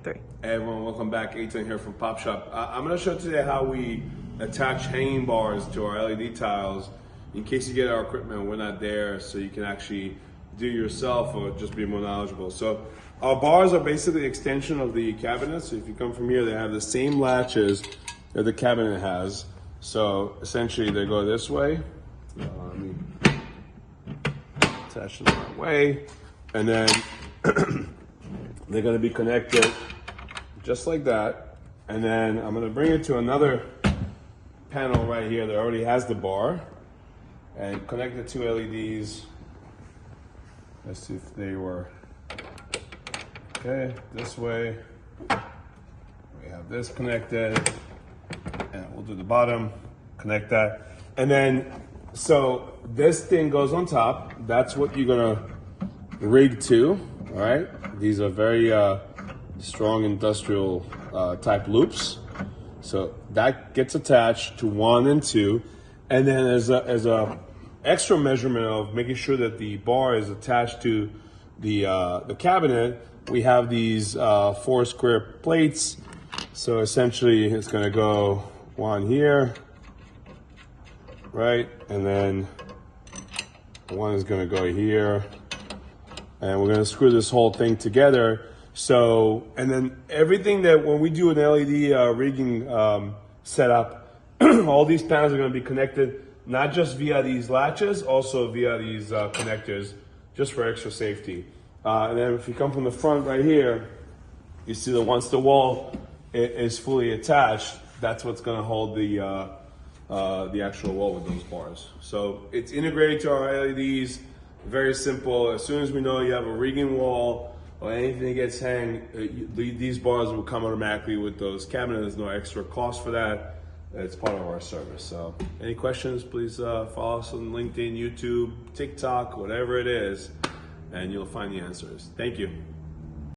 3. Hey everyone, welcome back. Eitan here from Pop Shop. I'm going to show today how we attach hanging bars to our LED tiles in case you get our equipment and we're not there, so you can actually do it yourself or just be more knowledgeable. So our bars are basically an extension of the cabinet. So if you come from here, they have the same latches that the cabinet has. So essentially they go this way. Let me attach them that way. And then they're going to be connected just like that. And then I'm going to bring it to another panel right here that already has the bar and connect the two LEDs. Let's see if they were okay. This way we have this connected, and we'll do the bottom, connect that, and then so this thing goes on top. That's what you're gonna rig to. All right, these are very strong industrial type loops. So that gets attached to 1 and 2, and then as a extra measurement of making sure that the bar is attached to the cabinet, we have these 4 square plates. So essentially, it's going to go one here, right, and then one is going to go here, and we're going to screw this whole thing together. So, and then everything that when we do an LED rigging setup, all these panels are going to be connected not just via these latches, also via these connectors, just for extra safety. And then if you come from the front right here, you see that once the wall is fully attached, that's what's going to hold the actual wall with those bars. So it's integrated to our LEDs, very simple. As soon as we know you have a rigging wall or anything that gets hanged, these bars will come automatically with those cabinets. There's no extra cost for that. It's part of our service. So any questions, please follow us on LinkedIn, YouTube, TikTok, whatever it is, and you'll find the answers. Thank you.